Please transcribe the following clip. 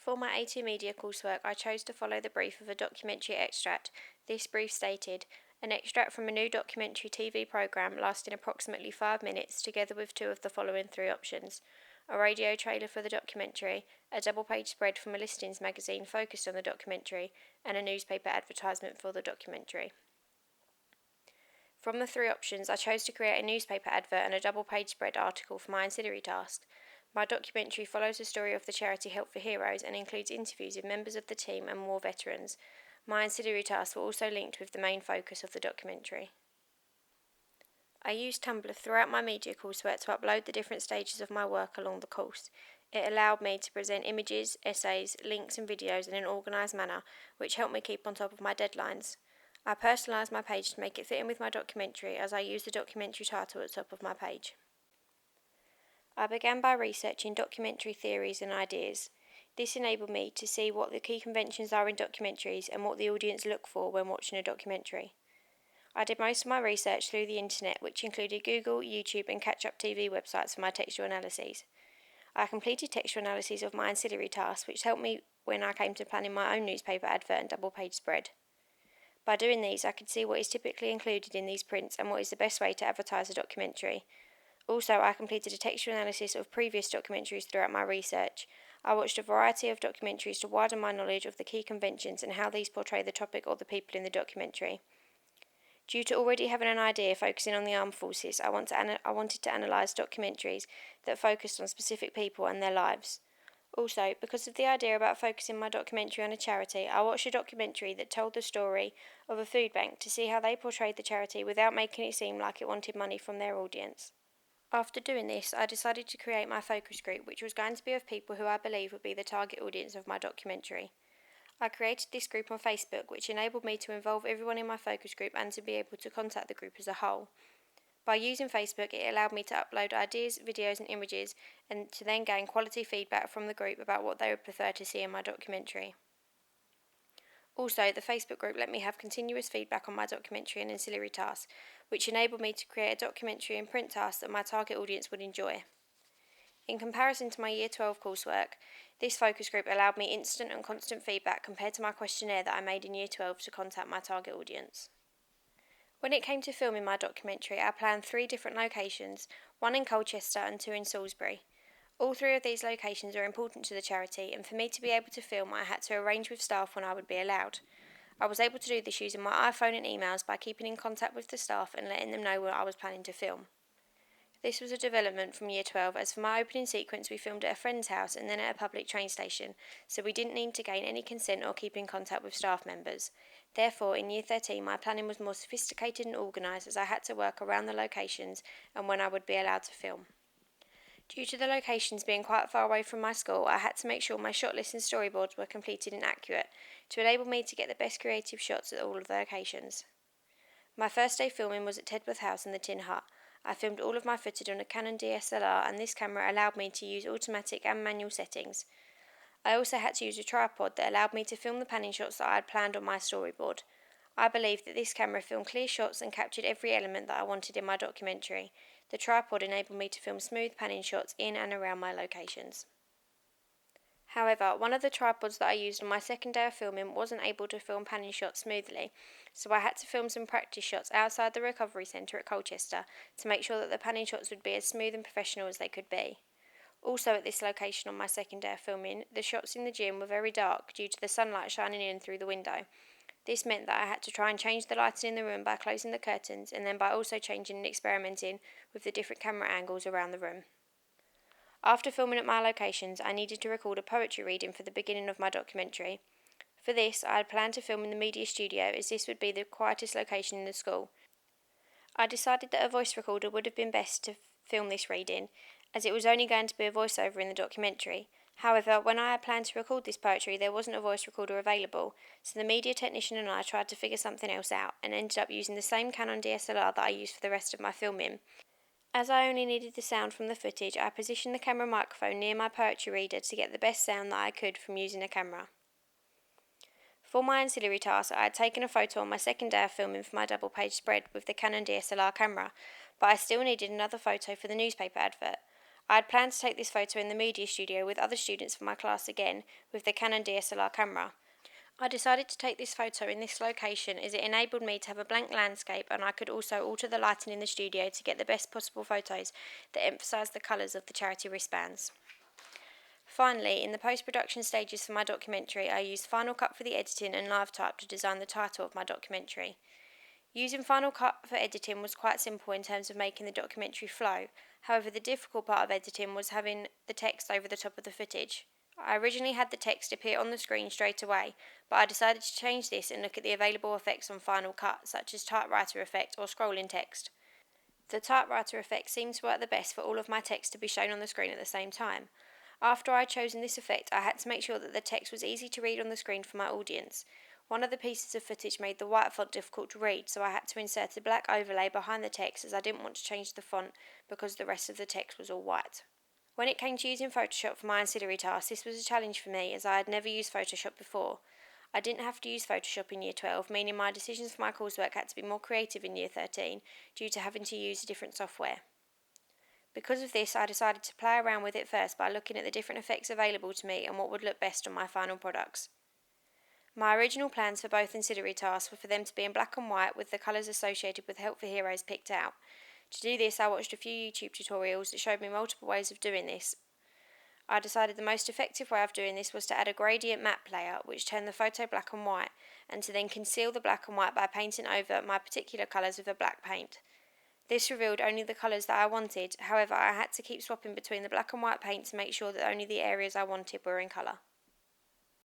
For my A2 Media coursework, I chose to follow the brief of a documentary extract. This brief stated, an extract from a new documentary TV programme lasting approximately 5 minutes, together with two of the following three options. A radio trailer for the documentary, a double-page spread from a listings magazine focused on the documentary, and a newspaper advertisement for the documentary. From the three options, I chose to create a newspaper advert and a double-page spread article for my ancillary task. My documentary follows the story of the charity Help for Heroes and includes interviews with members of the team and war veterans. My ancillary tasks were also linked with the main focus of the documentary. I used Tumblr throughout my media coursework to upload the different stages of my work along the course. It allowed me to present images, essays, links and videos in an organised manner, which helped me keep on top of my deadlines. I personalised my page to make it fit in with my documentary, as I used the documentary title at the top of my page. I began by researching documentary theories and ideas. This enabled me to see what the key conventions are in documentaries and what the audience look for when watching a documentary. I did most of my research through the internet, which included Google, YouTube and Catch-Up TV websites for my textual analyses. I completed textual analyses of my ancillary tasks, which helped me when I came to planning my own newspaper advert and double-page spread. By doing these, I could see what is typically included in these prints and what is the best way to advertise a documentary. Also, I completed a textual analysis of previous documentaries throughout my research. I watched a variety of documentaries to widen my knowledge of the key conventions and how these portray the topic or the people in the documentary. Due to already having an idea focusing on the armed forces, I wanted to analyse documentaries that focused on specific people and their lives. Also, because of the idea about focusing my documentary on a charity, I watched a documentary that told the story of a food bank to see how they portrayed the charity without making it seem like it wanted money from their audience. After doing this, I decided to create my focus group, which was going to be of people who I believe would be the target audience of my documentary. I created this group on Facebook, which enabled me to involve everyone in my focus group and to be able to contact the group as a whole. By using Facebook, it allowed me to upload ideas, videos and images, and to then gain quality feedback from the group about what they would prefer to see in my documentary. Also, the Facebook group let me have continuous feedback on my documentary and ancillary tasks, which enabled me to create a documentary and print task that my target audience would enjoy. In comparison to my Year 12 coursework, this focus group allowed me instant and constant feedback compared to my questionnaire that I made in Year 12 to contact my target audience. When it came to filming my documentary, I planned 3 different locations, one in Colchester and 2 in Salisbury. All 3 of these locations are important to the charity, and for me to be able to film, I had to arrange with staff when I would be allowed. I was able to do this using my iPhone and emails by keeping in contact with the staff and letting them know what I was planning to film. This was a development from Year 12, as for my opening sequence we filmed at a friend's house and then at a public train station, so we didn't need to gain any consent or keep in contact with staff members. Therefore, in Year 13 my planning was more sophisticated and organised, as I had to work around the locations and when I would be allowed to film. Due to the locations being quite far away from my school, I had to make sure my shot list and storyboards were completed and accurate, to enable me to get the best creative shots at all of the locations. My first day filming was at Tedworth House and the Tin Hut. I filmed all of my footage on a Canon DSLR, and this camera allowed me to use automatic and manual settings. I also had to use a tripod that allowed me to film the panning shots that I had planned on my storyboard. I believe that this camera filmed clear shots and captured every element that I wanted in my documentary. The tripod enabled me to film smooth panning shots in and around my locations. However, one of the tripods that I used on my second day of filming wasn't able to film panning shots smoothly, so I had to film some practice shots outside the recovery centre at Colchester to make sure that the panning shots would be as smooth and professional as they could be. Also at this location on my second day of filming, the shots in the gym were very dark due to the sunlight shining in through the window. This meant that I had to try and change the lighting in the room by closing the curtains and then by also changing and experimenting with the different camera angles around the room. After filming at my locations, I needed to record a poetry reading for the beginning of my documentary. For this, I had planned to film in the media studio, as this would be the quietest location in the school. I decided that a voice recorder would have been best to film this reading, as it was only going to be a voiceover in the documentary. However, when I had planned to record this poetry, there wasn't a voice recorder available, so the media technician and I tried to figure something else out, and ended up using the same Canon DSLR that I used for the rest of my filming. As I only needed the sound from the footage, I positioned the camera microphone near my poetry reader to get the best sound that I could from using a camera. For my ancillary task, I had taken a photo on my second day of filming for my double-page spread with the Canon DSLR camera, but I still needed another photo for the newspaper advert. I had planned to take this photo in the media studio with other students for my class again, with the Canon DSLR camera. I decided to take this photo in this location as it enabled me to have a blank landscape, and I could also alter the lighting in the studio to get the best possible photos that emphasised the colours of the charity wristbands. Finally, in the post-production stages for my documentary, I used Final Cut for the editing and LiveType to design the title of my documentary. Using Final Cut for editing was quite simple in terms of making the documentary flow. However, the difficult part of editing was having the text over the top of the footage. I originally had the text appear on the screen straight away, but I decided to change this and look at the available effects on Final Cut, such as typewriter effect or scrolling text. The typewriter effect seemed to work the best for all of my text to be shown on the screen at the same time. After I had chosen this effect, I had to make sure that the text was easy to read on the screen for my audience. One of the pieces of footage made the white font difficult to read, so I had to insert a black overlay behind the text as I didn't want to change the font because the rest of the text was all white. When it came to using Photoshop for my ancillary tasks, this was a challenge for me as I had never used Photoshop before. I didn't have to use Photoshop in Year 12, meaning my decisions for my coursework had to be more creative in Year 13 due to having to use a different software. Because of this, I decided to play around with it first by looking at the different effects available to me and what would look best on my final products. My original plans for both ancillary tasks were for them to be in black and white with the colours associated with Help for Heroes picked out. To do this, I watched a few YouTube tutorials that showed me multiple ways of doing this. I decided the most effective way of doing this was to add a gradient map layer which turned the photo black and white, and to then conceal the black and white by painting over my particular colours with a black paint. This revealed only the colours that I wanted, however I had to keep swapping between the black and white paint to make sure that only the areas I wanted were in colour.